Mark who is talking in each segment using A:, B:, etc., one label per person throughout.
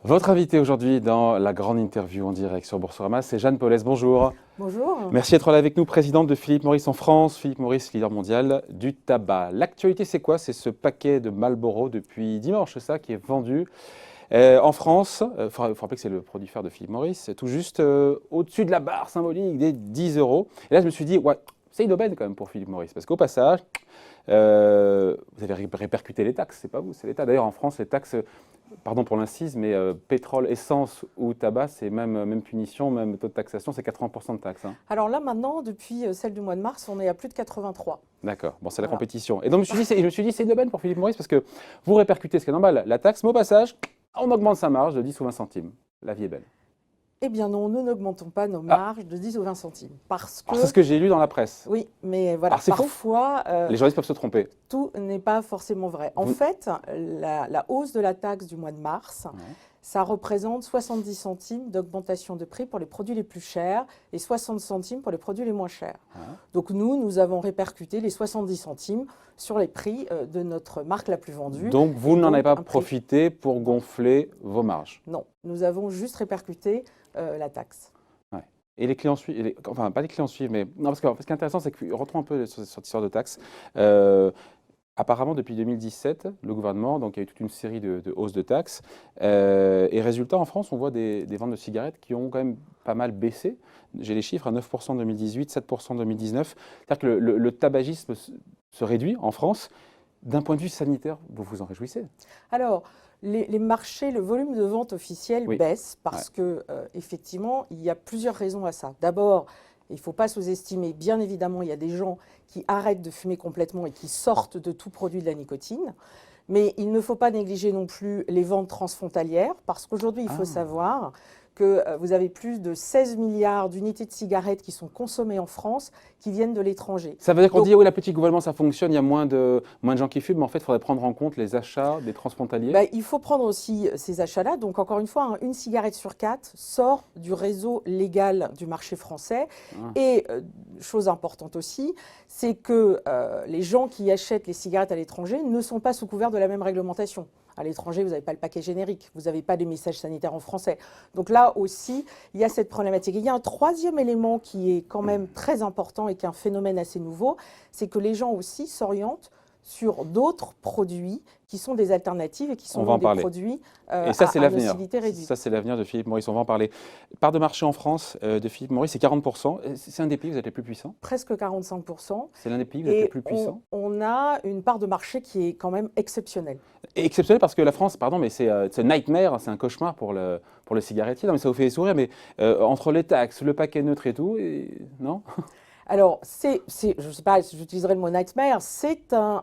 A: Votre invité aujourd'hui dans la grande interview en direct sur Boursorama, c'est Jeanne Paulès. Bonjour.
B: Bonjour.
A: Merci d'être là avec nous, présidente de Philip Morris en France. Philip Morris, leader mondial du tabac. L'actualité, c'est quoi? C'est ce paquet de Marlboro depuis dimanche, c'est ça, qui est vendu en France. Il faut rappeler que c'est le produit phare de Philip Morris, c'est tout juste au-dessus de la barre symbolique des 10 euros. Et là, je me suis dit, ouais, c'est une aubaine quand même pour Philip Morris, parce qu'au passage, vous avez répercuté les taxes, c'est pas vous, c'est l'État. D'ailleurs, en France, les taxes, pardon pour l'incise, mais pétrole, essence ou tabac, c'est même punition, même taux de taxation, c'est 80% de taxes. Hein.
B: Alors là, maintenant, depuis celle du mois de mars, on est à plus de 83.
A: D'accord, bon, c'est la
B: Voilà.
A: compétition. Et donc, je me suis dit, c'est une aubaine pour Philip Morris, parce que vous répercutez, ce qui est normal, la taxe, mais au passage, on augmente sa marge de 10 ou 20 centimes. La vie est belle.
B: Eh bien non, nous n'augmentons pas nos marges de 10 ou 20 centimes. Parce que...
A: C'est ce que j'ai lu dans la presse.
B: Oui, mais voilà,
A: Alors, c'est faux.
B: parfois,
A: Les journalistes peuvent se tromper.
B: tout n'est pas forcément vrai. En fait, la hausse de la taxe du mois de mars, ça représente 70 centimes d'augmentation de prix pour les produits les plus chers et 60 centimes pour les produits les moins chers. Donc nous avons répercuté les 70 centimes sur les prix de notre marque la plus vendue.
A: Donc vous n'en avez pas profité pour gonfler vos marges?
B: Non, nous avons juste répercuté la taxe.
A: Ouais. Et les clients suivent, enfin pas les clients suivent, mais non, parce que ce qui est intéressant, c'est que retrouvons un peu sur cette histoire de taxes. Apparemment, depuis 2017, le gouvernement, donc il y a eu toute une série de hausses de taxes. Et résultat, en France, on voit des ventes de cigarettes qui ont quand même pas mal baissé. J'ai les chiffres à 9% en 2018, 7% en 2019. C'est-à-dire que le tabagisme se réduit en France. D'un point de vue sanitaire, vous vous en réjouissez?
B: Alors, les marchés, le volume de vente officielle baisse parce que, effectivement, il y a plusieurs raisons à ça. D'abord, il ne faut pas sous-estimer, bien évidemment, il y a des gens qui arrêtent de fumer complètement et qui sortent de tout produit de la nicotine. Mais il ne faut pas négliger non plus les ventes transfrontalières, parce qu'aujourd'hui, il faut savoir que vous avez plus de 16 milliards d'unités de cigarettes qui sont consommées en France, qui viennent de l'étranger.
A: Ça veut dire qu'on dit, oui, la petite gouvernement, ça fonctionne, il y a moins de gens qui fument, mais en fait, il faudrait prendre en compte les achats des transfrontaliers.
B: Il faut prendre aussi ces achats-là. Donc, encore une fois, une cigarette sur 4 sort du réseau légal du marché français. Et, chose importante aussi, c'est que les gens qui achètent les cigarettes à l'étranger ne sont pas sous couvert de la même réglementation. À l'étranger, vous n'avez pas le paquet générique, vous n'avez pas les messages sanitaires en français. Donc là aussi, il y a cette problématique. Et il y a un troisième élément qui est quand même très important et qui est un phénomène assez nouveau, c'est que les gens aussi s'orientent sur d'autres produits qui sont des alternatives et qui sont des produits
A: et ça, c'est l'avenir.
B: réduite.
A: Ça, c'est l'avenir de Philip Morris. On va en parler. Part de marché en France de Philip Morris, c'est 40%. C'est un des pays où vous êtes les plus puissants?
B: Presque 45%.
A: C'est l'un des pays où vous êtes les plus puissants?
B: On a une part de marché qui est quand même exceptionnelle.
A: Et exceptionnelle parce que la France, pardon, mais c'est un nightmare, c'est un cauchemar pour le cigarettier. Non, mais ça vous fait sourire, mais entre les taxes, le paquet neutre et tout, non?
B: Alors, je ne sais pas si j'utiliserai le mot nightmare,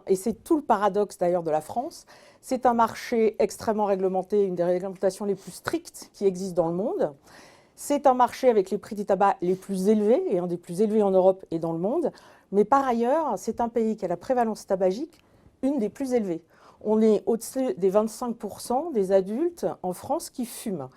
B: et c'est tout le paradoxe d'ailleurs de la France, c'est un marché extrêmement réglementé, une des réglementations les plus strictes qui existent dans le monde. C'est un marché avec les prix du tabac les plus élevés, et un des plus élevés en Europe et dans le monde. Mais par ailleurs, c'est un pays qui a la prévalence tabagique, une des plus élevées. On est au-dessus des 25% des adultes en France qui fument.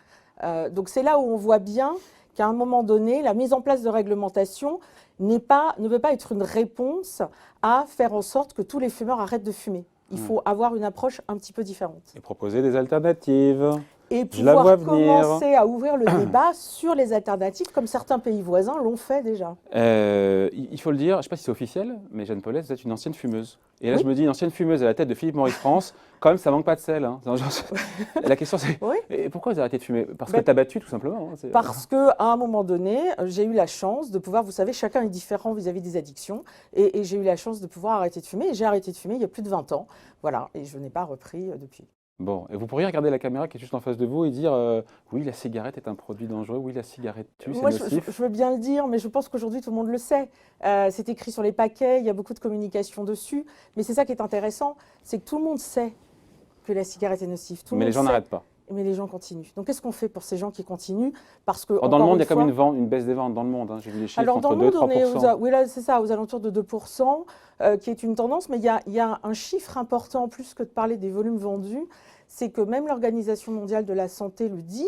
B: Donc c'est là où on voit bien qu'à un moment donné, la mise en place de réglementation ne peut pas être une réponse à faire en sorte que tous les fumeurs arrêtent de fumer. Il faut avoir une approche un petit peu différente.
A: Et proposer des alternatives.
B: Et pouvoir commencer à ouvrir le débat sur les alternatives, comme certains pays voisins l'ont fait déjà.
A: Il faut le dire, je ne sais pas si c'est officiel, mais Jeanne Paulès, vous êtes une ancienne fumeuse. Et là, je me dis, une ancienne fumeuse à la tête de Philip Morris France, quand même, ça manque pas de sel. Hein. La question, c'est pourquoi vous avez arrêté de fumer? Parce que tu as battu, tout simplement. Hein,
B: parce qu'à un moment donné, j'ai eu la chance de pouvoir, vous savez, chacun est différent vis-à-vis des addictions, et j'ai eu la chance de pouvoir arrêter de fumer. Et j'ai arrêté de fumer il y a plus de 20 ans. Voilà, et je n'ai pas repris depuis.
A: Bon, et vous pourriez regarder la caméra qui est juste en face de vous et dire oui, la cigarette est un produit dangereux, oui, la cigarette tue, c'est nocif.
B: Je veux bien le dire, mais je pense qu'aujourd'hui, tout le monde le sait. C'est écrit sur les paquets, il y a beaucoup de communication dessus. Mais c'est ça qui est intéressant, c'est que tout le monde sait que la cigarette est nocive.
A: Mais les gens n'arrêtent pas.
B: Mais les gens continuent. Donc, qu'est-ce qu'on fait pour ces gens qui continuent? Parce que,
A: dans le monde, il y a quand même une baisse des ventes dans le monde. Hein. J'ai vu les chiffres entre 2 et 3%.
B: Oui, là, c'est ça, aux alentours de 2%, qui est une tendance. Mais il y a un chiffre important, en plus que de parler des volumes vendus, c'est que même l'Organisation mondiale de la santé le dit,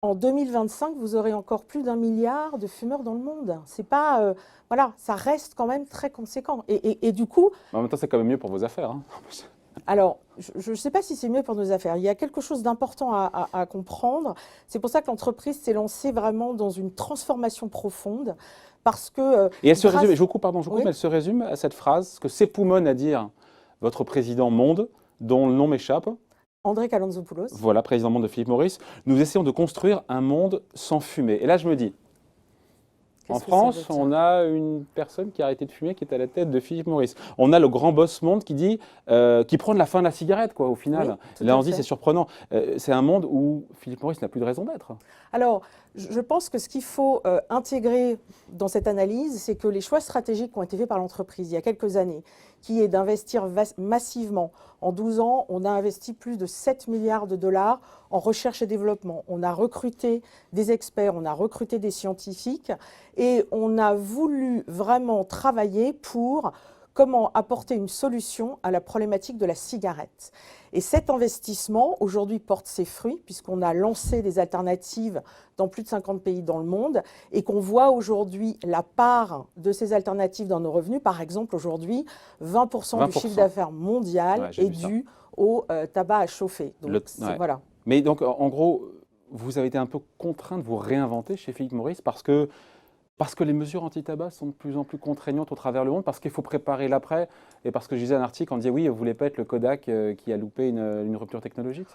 B: en 2025, vous aurez encore plus d'1 milliard de fumeurs dans le monde. C'est pas, voilà, ça reste quand même très conséquent. Et du coup…
A: Mais en même temps, c'est quand même mieux pour vos affaires. Hein.
B: Alors, je ne sais pas si c'est mieux pour nos affaires. Il y a quelque chose d'important à comprendre. C'est pour ça que l'entreprise s'est lancée vraiment dans une transformation profonde. Parce que,
A: Et elle se résume, je vous coupe, pardon, je vous coupe,
B: oui,
A: mais elle se résume à cette phrase que s'époumonne à dire votre président monde, dont le nom m'échappe.
B: André Calantzopoulos.
A: Voilà, président monde de Philippe Morris. Nous essayons de construire un monde sans fumée. Et là, je me dis, en
B: Qu'est-ce que ça veut
A: France,
B: dire?
A: on a une personne qui a arrêté de fumer, qui est à la tête de Philippe Morris. On a le grand boss monde qui dit, qui prône la fin de la cigarette, quoi, au final.
B: Oui, tout
A: Là,
B: à
A: on se dit,
B: fait.
A: c'est surprenant. C'est un monde où Philippe Morris n'a plus de raison d'être.
B: Alors, je pense que ce qu'il faut intégrer dans cette analyse, c'est que les choix stratégiques qui ont été faits par l'entreprise il y a quelques années, qui est d'investir massivement. En 12 ans, on a investi plus de 7 milliards de dollars en recherche et développement. On a recruté des experts, on a recruté des scientifiques et on a voulu vraiment travailler pour comment apporter une solution à la problématique de la cigarette. Et cet investissement, aujourd'hui, porte ses fruits, puisqu'on a lancé des alternatives dans plus de 50 pays dans le monde, et qu'on voit aujourd'hui la part de ces alternatives dans nos revenus. Par exemple, aujourd'hui, 20% du
A: 20%.
B: chiffre d'affaires mondial
A: Ouais, j'ai
B: est
A: vu ça.
B: dû au tabac à chauffer. Donc,
A: Ouais.
B: voilà.
A: Mais donc, en gros, vous avez été un peu contraint de vous réinventer chez Philippe Morris parce que les mesures anti-tabac sont de plus en plus contraignantes au travers le monde, parce qu'il faut préparer l'après, et parce que je lisais un article, on disait oui, vous voulez pas être le Kodak qui a loupé une rupture technologique?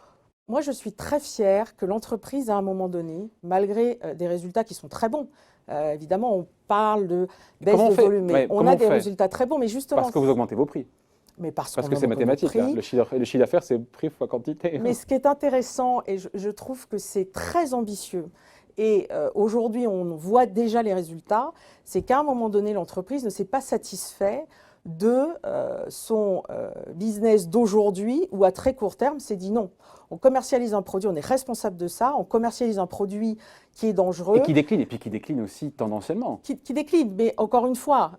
B: Moi, je suis très fière que l'entreprise, à un moment donné, malgré des résultats qui sont très bons, évidemment, on parle de baisse
A: Comment on
B: de
A: fait?
B: volume, mais
A: Ouais,
B: on
A: comment
B: a
A: on
B: des
A: fait?
B: résultats très bons, mais justement,
A: Parce que vous augmentez vos prix.
B: mais parce
A: Parce
B: qu'on
A: que c'est
B: augmente nos
A: mathématique, là.
B: prix.
A: Le chiffre d'affaires, c'est prix fois quantité.
B: Mais ce qui est intéressant, et je trouve que c'est très ambitieux, et aujourd'hui on voit déjà les résultats, c'est qu'à un moment donné, l'entreprise ne s'est pas satisfaite de son business d'aujourd'hui, ou à très court terme, s'est dit non, on commercialise un produit, on est responsable de ça, on commercialise un produit qui est dangereux.
A: Et qui décline, et puis qui décline aussi tendanciellement.
B: Qui décline, mais encore une fois,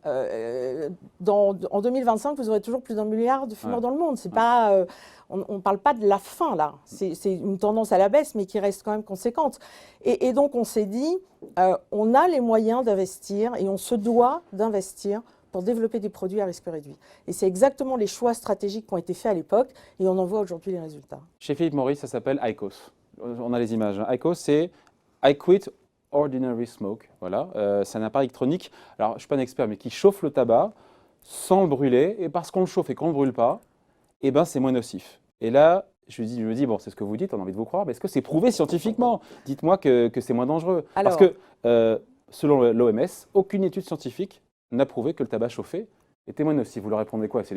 B: en 2025, vous aurez toujours plus d'1 milliard de fumeurs
A: Ouais.
B: dans le monde. C'est
A: Ouais.
B: pas, on ne parle pas de la fin, là. C'est une tendance à la baisse, mais qui reste quand même conséquente. Et donc, on s'est dit, on a les moyens d'investir et on se doit d'investir pour développer des produits à risque réduit. Et c'est exactement les choix stratégiques qui ont été faits à l'époque, et on en voit aujourd'hui les résultats.
A: Chez Philippe Morris, ça s'appelle IQOS. On a les images. Hein. IQOS, c'est I Quit Ordinary Smoke. Voilà. C'est un appareil électronique, alors je ne suis pas un expert, mais qui chauffe le tabac sans le brûler. Et parce qu'on le chauffe et qu'on ne le brûle pas, eh ben, c'est moins nocif. Et là, je me dis, bon, c'est ce que vous dites, on a envie de vous croire, mais est-ce que c'est prouvé scientifiquement? Dites-moi que c'est moins dangereux. Parce
B: Alors,
A: que, selon l'OMS, aucune étude scientifique n'a prouvé que le tabac chauffé était moins nocif. Vous leur répondez quoi? Ce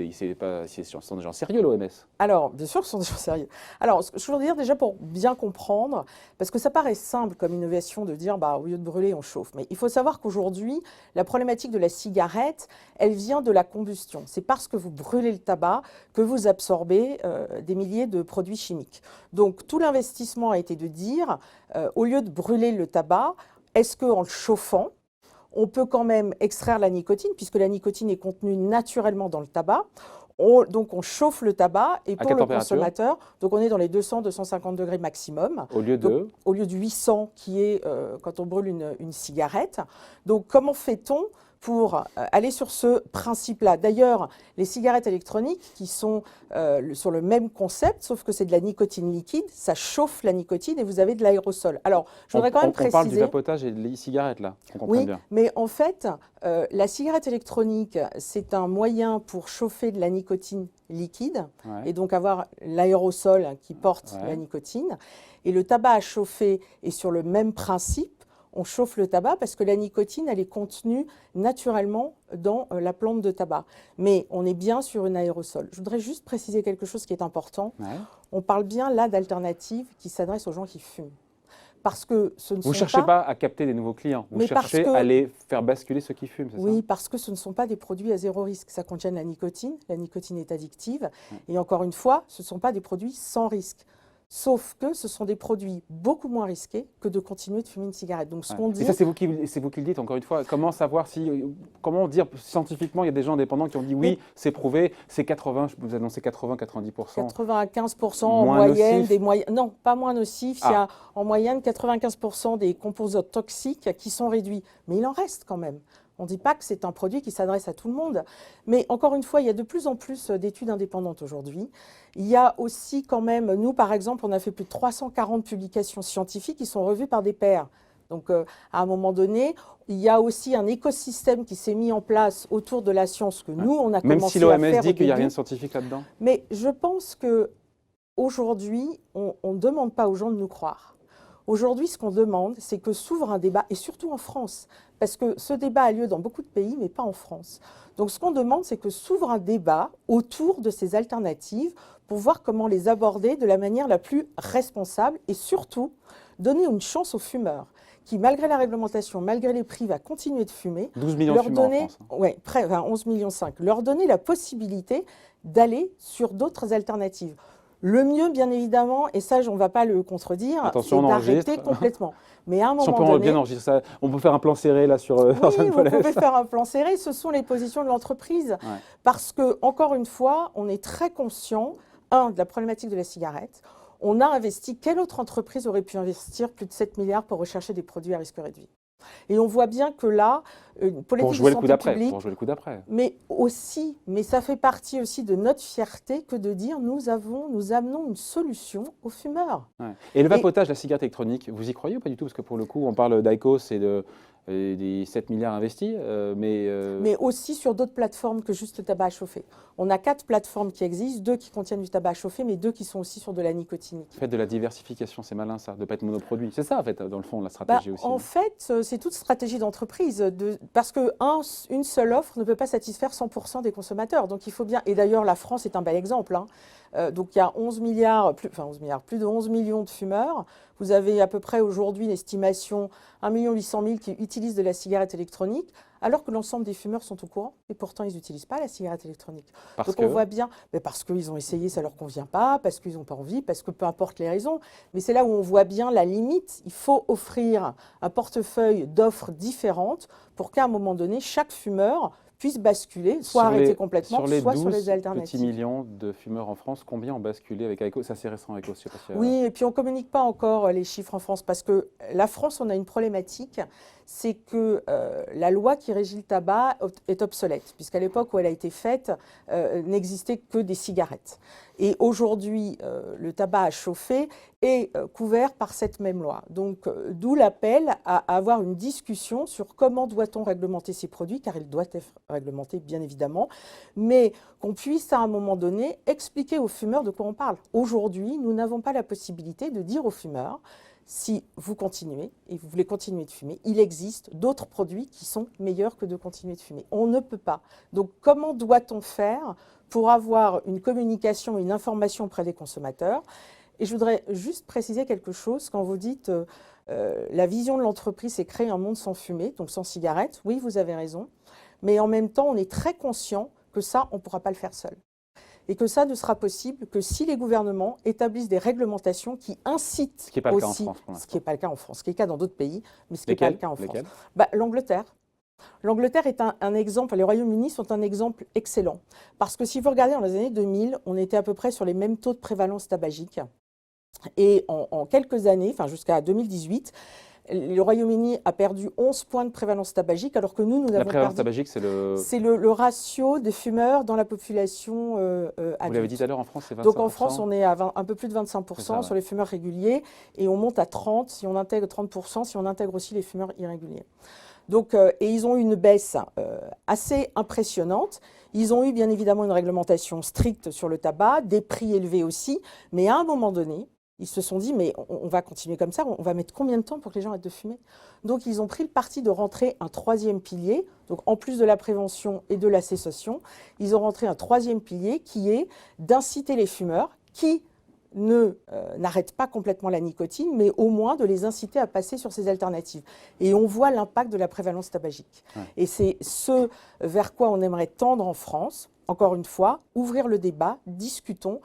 A: sont des gens sérieux, l'OMS.
B: Alors, bien sûr, ce sont des gens sérieux. Alors, ce que je veux dire déjà pour bien comprendre, parce que ça paraît simple comme innovation de dire, bah, au lieu de brûler, on chauffe. Mais il faut savoir qu'aujourd'hui, la problématique de la cigarette, elle vient de la combustion. C'est parce que vous brûlez le tabac que vous absorbez des milliers de produits chimiques. Donc, tout l'investissement a été de dire, au lieu de brûler le tabac, est-ce qu'en le chauffant, on peut quand même extraire la nicotine, puisque la nicotine est contenue naturellement dans le tabac. Donc on chauffe le tabac, et
A: À
B: pour
A: quelle
B: le
A: température?
B: consommateur, donc on est dans les 200-250 degrés maximum,
A: Au lieu
B: donc,
A: de...
B: au lieu du 800 qui est quand on brûle une cigarette. Donc comment fait-on pour aller sur ce principe-là? D'ailleurs, les cigarettes électroniques qui sont sur le même concept, sauf que c'est de la nicotine liquide, ça chauffe la nicotine et vous avez de l'aérosol. Alors, je voudrais quand même
A: On parle du
B: préciser...
A: vapotage et de l'e-cigarette, là, qu'on comprenne
B: Oui,
A: bien.
B: mais en fait, la cigarette électronique, c'est un moyen pour chauffer de la nicotine liquide
A: Ouais.
B: et donc avoir l'aérosol qui porte
A: Ouais.
B: la nicotine. Et le tabac à chauffer est sur le même principe. On chauffe le tabac parce que la nicotine, elle est contenue naturellement dans la plante de tabac. Mais on est bien sur une aérosol. Je voudrais juste préciser quelque chose qui est important.
A: Ouais.
B: On parle bien là d'alternatives qui s'adressent aux gens qui fument. Parce que ce ne
A: Vous ne
B: sont
A: cherchez pas à capter des nouveaux clients, vous
B: Mais parce
A: cherchez
B: que-
A: à les faire basculer ceux qui fument, c'est
B: Oui, parce que ce ne sont pas des produits à zéro risque. Ça contient de la nicotine. La nicotine est addictive. Et encore une fois, ce ne sont pas des produits sans risque. Sauf que ce sont des produits beaucoup moins risqués que de continuer de fumer une cigarette. Donc ce
A: ça?
B: qu'on
A: Ouais.
B: dit...
A: Et ça, c'est vous qui le dites, encore une fois. Comment savoir comment dire scientifiquement, il y a des gens indépendants qui ont dit oui, c'est prouvé, c'est 80, vous annoncez 80-90%.
B: 95% en
A: Moins
B: moyenne,
A: nocif.
B: non, pas moins nocif. Il y
A: Ah.
B: a en moyenne 95% des composants toxiques qui sont réduits. Mais il en reste quand même. On ne dit pas que c'est un produit qui s'adresse à tout le monde. Mais encore une fois, il y a de plus en plus d'études indépendantes aujourd'hui. Il y a aussi quand même, nous par exemple, on a fait plus de 340 publications scientifiques qui sont revues par des pairs. Donc à un moment donné, il y a aussi un écosystème qui s'est mis en place autour de la science que nous, on a
A: Même
B: commencé
A: si
B: à
A: l'OMS
B: faire
A: dit
B: au
A: qu'il n'y a
B: début.
A: rien de scientifique là-dedans.
B: Mais je pense qu'aujourd'hui, on ne demande pas aux gens de nous croire. Aujourd'hui, ce qu'on demande, c'est que s'ouvre un débat, et surtout en France, parce que ce débat a lieu dans beaucoup de pays, mais pas en France. Donc ce qu'on demande, c'est que s'ouvre un débat autour de ces alternatives pour voir comment les aborder de la manière la plus responsable et surtout donner une chance aux fumeurs qui, malgré la réglementation, malgré les prix, va continuer de fumer.
A: 12 millions de fumeurs en France.
B: Oui, près, 11,5 millions. Leur donner la possibilité d'aller sur d'autres alternatives. Le mieux, bien évidemment, et ça, on ne va pas le contredire, c'est d'arrêter complètement. Mais à un moment donné...
A: bien enregistrer ça, on peut faire un plan serré là sur
B: Oui, vous pouvez faire un plan serré. Ce sont les positions de l'entreprise.
A: Ouais.
B: Parce que, encore une fois, on est très conscient, de la problématique de la cigarette. On a investi, quelle autre entreprise aurait pu investir plus de 7 milliards pour rechercher des produits à risque réduit? Et on voit bien que là, une politique de santé publique,
A: pour jouer le coup d'après.
B: Mais ça fait partie aussi de notre fierté que de dire nous amenons une solution aux fumeurs.
A: Ouais. Et le vapotage, la cigarette électronique, vous y croyez ou pas du tout? Parce que pour le coup, on parle d'IQOS et des 7 milliards investis,
B: mais aussi sur d'autres plateformes que juste le tabac à chauffer. On a 4 plateformes qui existent, 2 qui contiennent du tabac à chauffer, mais 2 qui sont aussi sur de la nicotinique.
A: Faites de la diversification, c'est malin ça, de ne pas être monoproduit. C'est ça, en fait, dans le fond, la stratégie aussi.
B: En fait, c'est toute stratégie d'entreprise, parce qu'une seule offre ne peut pas satisfaire 100% des consommateurs. Donc il faut bien, et d'ailleurs la France est un bel exemple. Donc il y a plus de 11 millions de fumeurs. Vous avez à peu près aujourd'hui une estimation 1 800 000 qui utilisent de la cigarette électronique, alors que l'ensemble des fumeurs sont au courant, et pourtant ils n'utilisent pas la cigarette électronique. On voit bien, parce qu'ils ont essayé, ça ne leur convient pas, parce qu'ils n'ont pas envie, parce que peu importe les raisons, mais c'est là où on voit bien la limite. Il faut offrir un portefeuille d'offres différentes pour qu'à un moment donné, chaque fumeur puisse basculer, soit arrêter complètement, soit sur les alternatives.
A: Sur les 12 petits millions de fumeurs en France, combien ont basculé avec IQOS? C'est assez récent, IQOS, je sais pas si
B: Oui, et puis on ne communique pas encore les chiffres en France, parce que la France, on a une problématique, c'est que la loi qui régit le tabac est obsolète, puisqu'à l'époque où elle a été faite, n'existait que des cigarettes. Et aujourd'hui, le tabac à chauffer est couvert par cette même loi. Donc, d'où l'appel à avoir une discussion sur comment doit-on réglementer ces produits, car ils doivent être réglementés, bien évidemment, mais qu'on puisse, à un moment donné, expliquer aux fumeurs de quoi on parle. Aujourd'hui, nous n'avons pas la possibilité de dire aux fumeurs, si vous continuez et vous voulez continuer de fumer, il existe d'autres produits qui sont meilleurs que de continuer de fumer. On ne peut pas. Donc, comment doit-on faire pour avoir une communication, une information auprès des consommateurs? Et je voudrais juste préciser quelque chose. Quand vous dites la vision de l'entreprise, c'est créer un monde sans fumée, donc sans cigarette, oui, vous avez raison. Mais en même temps, on est très conscient que ça, on ne pourra pas le faire seul. Et que ça ne sera possible que si les gouvernements établissent des réglementations qui incitent
A: ce qui n'est pas le cas en France, pour
B: ce qui n'est pas le cas en France, ce qui est le cas dans d'autres pays, mais ce qui n'est pas le cas en France.
A: Lesquels?
B: L'Angleterre. L'Angleterre est un exemple, les Royaumes-Unis sont un exemple excellent. Parce que si vous regardez dans les années 2000, on était à peu près sur les mêmes taux de prévalence tabagique. Et en quelques années, jusqu'à 2018, le Royaume-Uni a perdu 11 points de prévalence tabagique, alors que nous avons perdu...
A: La prévalence tabagique, c'est le...
B: C'est le ratio des fumeurs dans la population adulte.
A: Vous l'avez dit tout à l'heure, en France, c'est 25%.
B: Donc en France, on est à un peu plus de 25% sur les fumeurs réguliers, et on monte à 30% si on intègre 30%, si on intègre aussi les fumeurs irréguliers. Donc, et ils ont eu une baisse assez impressionnante. Ils ont eu bien évidemment une réglementation stricte sur le tabac, des prix élevés aussi, mais à un moment donné, ils se sont dit, mais on va continuer comme ça, on va mettre combien de temps pour que les gens arrêtent de fumer? Donc, ils ont pris le parti de rentrer un 3e pilier. Donc, en plus de la prévention et de la cessation, ils ont rentré un 3e pilier qui est d'inciter les fumeurs qui n'arrêtent pas complètement la nicotine, mais au moins de les inciter à passer sur ces alternatives. Et on voit l'impact de la prévalence tabagique. Ouais. Et c'est ce vers quoi on aimerait tendre en France. Encore une fois, ouvrir le débat, discutons.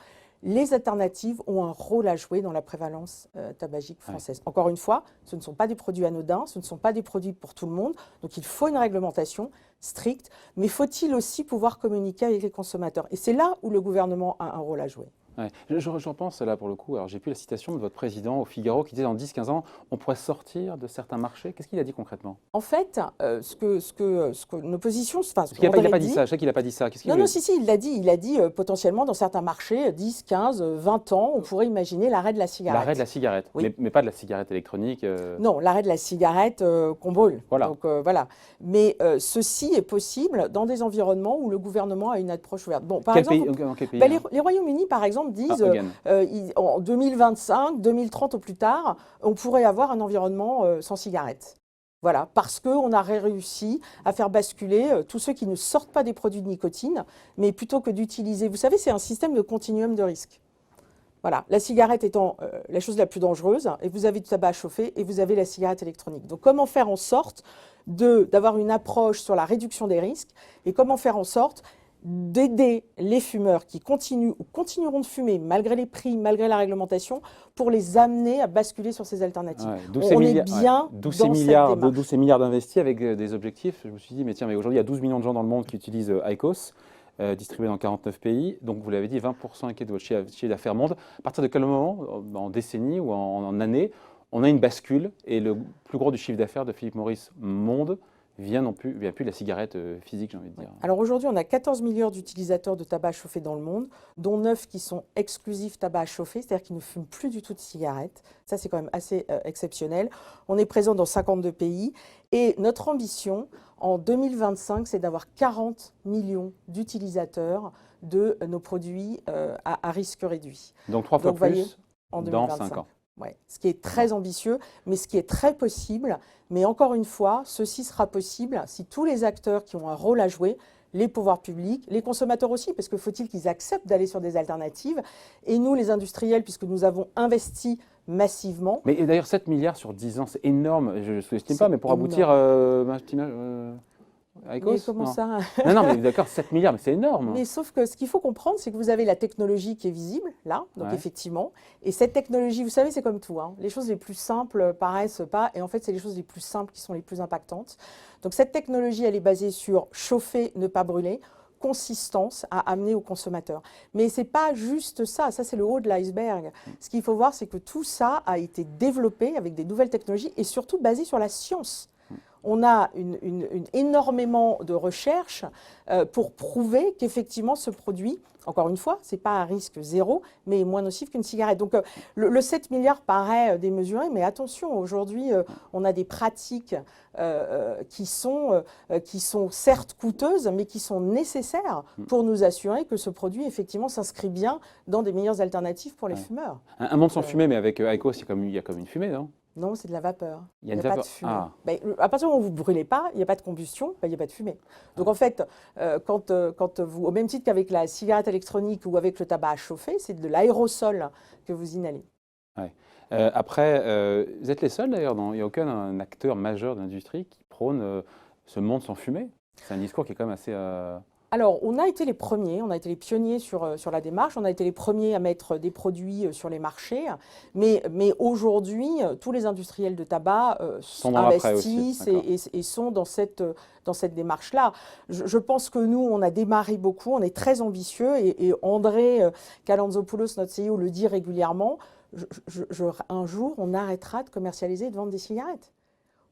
B: Les alternatives ont un rôle à jouer dans la prévalence tabagique française. Ouais. Encore une fois, ce ne sont pas des produits anodins, ce ne sont pas des produits pour tout le monde. Donc il faut une réglementation stricte, mais faut-il aussi pouvoir communiquer avec les consommateurs? Et c'est là où le gouvernement a un rôle à jouer.
A: Ouais. Je repense là pour le coup, alors j'ai plus la citation de votre président au Figaro qui disait dans 10-15 ans, on pourrait sortir de certains marchés. Qu'est-ce qu'il a dit concrètement?
B: En fait, ce que nos positions, enfin, ce
A: Parce qu'il
B: qu'on
A: n'a pas
B: avait
A: dit
B: dit,
A: ça, je sais qu'il n'a pas dit ça. Qu'est-ce qu'il
B: non, non,
A: voulait?
B: si, il l'a dit. Il a dit potentiellement dans certains marchés, 10, 15, 20 ans, on pourrait imaginer l'arrêt de la
A: L'arrêt de
B: cigarette.
A: la cigarette,
B: Oui.
A: mais pas de la cigarette électronique.
B: Non, l'arrêt de la cigarette qu'on brûle.
A: Voilà.
B: Donc voilà. Mais ceci est possible dans des environnements où le gouvernement a une approche ouverte. Bon, par
A: Quel
B: exemple,
A: pays, dans quel pays
B: ben,
A: hein
B: les Royaumes-Unis, par exemple,
A: Ah,
B: disent
A: again.
B: en 2025, 2030 au plus tard, on pourrait avoir un environnement sans cigarette. Voilà, parce qu'on a réussi à faire basculer tous ceux qui ne sortent pas des produits de nicotine, mais plutôt que d'utiliser, vous savez, c'est un système de continuum de risque. Voilà, la cigarette étant la chose la plus dangereuse, et vous avez du tabac à chauffer, et vous avez la cigarette électronique. Donc comment faire en sorte d'avoir une approche sur la réduction des risques, et comment faire en sorte d'aider les fumeurs qui continuent ou continueront de fumer malgré les prix, malgré la réglementation, pour les amener à basculer sur ces alternatives.
A: Ouais,
B: On est bien dans cette démarche.
A: 12 ces milliards d'investis avec des objectifs. Je me suis dit, mais tiens, mais aujourd'hui, il y a 12 millions de gens dans le monde qui utilisent IQOS, distribué dans 49 pays. Donc, vous l'avez dit, 20% inquiet de votre chiffre d'affaires monde. À partir de quel moment, en décennie ou en année, on a une bascule et le plus gros du chiffre d'affaires de Philip Morris monde vient plus de la cigarette physique, j'ai envie de dire.
B: Alors aujourd'hui, on a 14 milliards d'utilisateurs de tabac à chauffer dans le monde, dont 9 qui sont exclusifs tabac à chauffer, c'est-à-dire qui ne fument plus du tout de cigarettes. Ça, c'est quand même assez exceptionnel. On est présent dans 52 pays et notre ambition en 2025, c'est d'avoir 40 millions d'utilisateurs de nos produits à risque réduit.
A: Donc 3 fois
B: Donc, voyez,
A: plus
B: en
A: dans
B: 2025.
A: 5 ans.
B: Ouais, ce qui est très ambitieux, mais ce qui est très possible. Mais encore une fois, ceci sera possible si tous les acteurs qui ont un rôle à jouer, les pouvoirs publics, les consommateurs aussi, parce que faut-il qu'ils acceptent d'aller sur des alternatives, et nous, les industriels, puisque nous avons investi massivement.
A: Mais d'ailleurs, 7 milliards sur 10 ans, c'est énorme. Je ne sous-estime pas, mais pour
B: énorme.
A: aboutir IQOS,
B: Mais comment
A: non.
B: ça?
A: Non, mais d'accord, 7 milliards, mais c'est énorme.
B: Mais sauf que ce qu'il faut comprendre, c'est que vous avez la technologie qui est visible, là, donc
A: Ouais.
B: effectivement. Et cette technologie, vous savez, c'est comme tout, hein. Les choses les plus simples paraissent pas, et en fait, c'est les choses les plus simples qui sont les plus impactantes. Donc cette technologie, elle est basée sur chauffer, ne pas brûler, consistance à amener au consommateur. Mais ce n'est pas juste ça, ça c'est le haut de l'iceberg. Ce qu'il faut voir, c'est que tout ça a été développé avec des nouvelles technologies et surtout basé sur la science. On a énormément de recherches pour prouver qu'effectivement ce produit, encore une fois, ce n'est pas un risque zéro, mais est moins nocif qu'une cigarette. Donc le 7 milliards paraît démesuré, mais attention, aujourd'hui, on a des pratiques qui sont certes coûteuses, mais qui sont nécessaires pour nous assurer que ce produit, effectivement, s'inscrit bien dans des meilleures alternatives pour les fumeurs.
A: Un monde sans fumée, mais avec IQOS, il y a comme une fumée, non?
B: Non, c'est de la vapeur.
A: Il y a
B: Il
A: une
B: n'y a pas de
A: vapeur.
B: fumée.
A: Ah.
B: Ben, à partir du moment où vous ne brûlez pas, il n'y a pas de combustion, ben, il n'y a pas de fumée. Donc en fait, quand vous, au même titre qu'avec la cigarette électronique ou avec le tabac à chauffer, c'est de l'aérosol que vous inhalez.
A: Ouais. Après, vous êtes les seuls d'ailleurs, il n'y a aucun acteur majeur de l'industrie qui prône ce monde sans fumée. C'est un discours qui est quand même assez...
B: Alors, on a été les premiers, on a été les pionniers sur la démarche, on a été les premiers à mettre des produits sur les marchés, mais aujourd'hui, tous les industriels de tabac investissent et sont dans cette démarche-là. Je pense que nous, on a démarré beaucoup, on est très ambitieux, et André Calantzopoulos, notre CEO, le dit régulièrement, un jour, on arrêtera de commercialiser et de vendre des cigarettes.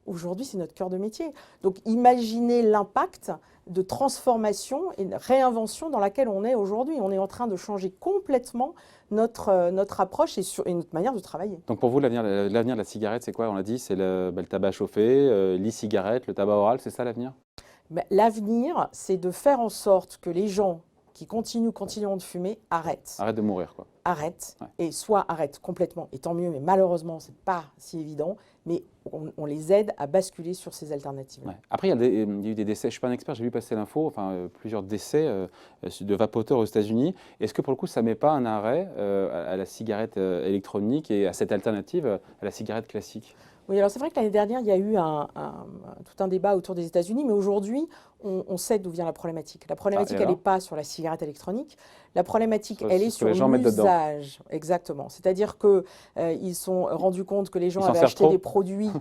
B: Aujourd'hui, c'est notre cœur de métier. Donc, imaginez l'impact de transformation et de réinvention dans laquelle on est aujourd'hui. On est en train de changer complètement notre approche et notre manière de travailler.
A: Donc, pour vous, l'avenir de la cigarette, c'est quoi? On l'a dit, c'est le tabac chauffé, l'e-cigarette, le tabac oral, c'est ça l'avenir?
B: L'avenir, c'est de faire en sorte que les gens qui continueront de fumer arrêtent.
A: Arrête de mourir, quoi.
B: Arrêtent,
A: Ouais.
B: et soit arrêtent complètement, et tant mieux, mais malheureusement, ce n'est pas si évident, mais on les aide à basculer sur ces alternatives.
A: Ouais. Après, il y a eu des décès, je ne suis pas un expert, j'ai vu passer l'info, plusieurs décès de vapoteurs aux États-Unis. Est-ce que pour le coup, ça ne met pas un arrêt à la cigarette électronique et à cette alternative à la cigarette classique?
B: Oui, alors c'est vrai que l'année dernière, il y a eu tout un débat autour des États-Unis, mais aujourd'hui, on sait d'où vient la problématique. La problématique, elle n'est pas sur la cigarette électronique. La problématique, elle est sur l'usage. Exactement. C'est-à-dire qu'ils se sont rendus compte que les gens avaient acheté des produits,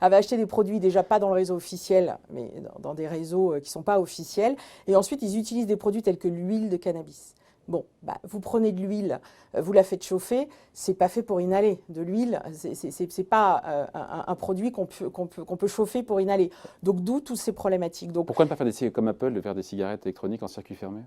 B: avaient acheté des produits déjà pas dans le réseau officiel, mais dans des réseaux qui ne sont pas officiels. Et ensuite, ils utilisent des produits tels que l'huile de cannabis. Bon, bah, vous prenez de l'huile, vous la faites chauffer, c'est pas fait pour inhaler. De l'huile, c'est pas un produit qu'on peut chauffer pour inhaler. Donc d'où toutes ces problématiques. Donc,
A: Pourquoi ne pas faire comme Apple, de faire des cigarettes électroniques en circuit fermé?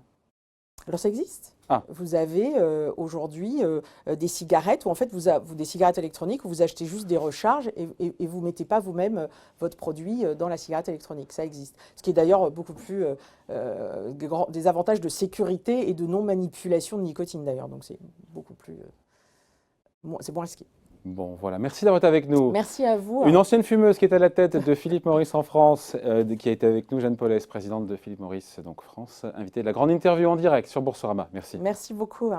B: alors ça existe.
A: Ah.
B: Vous avez aujourd'hui des cigarettes où en fait des cigarettes électroniques où vous achetez juste des recharges et vous mettez pas vous-même votre produit dans la cigarette électronique. Ça existe. Ce qui est d'ailleurs beaucoup plus des avantages de sécurité et de non manipulation de nicotine d'ailleurs. Donc c'est beaucoup plus c'est moins risqué.
A: Bon, voilà. Merci d'avoir été avec nous.
B: Merci à vous.
A: Une ancienne fumeuse qui est à la tête de Philip Morris en France, qui a été avec nous, Jeanne Paulès, présidente de Philip Morris, donc France, invitée de la grande interview en direct sur Boursorama. Merci.
B: Merci beaucoup.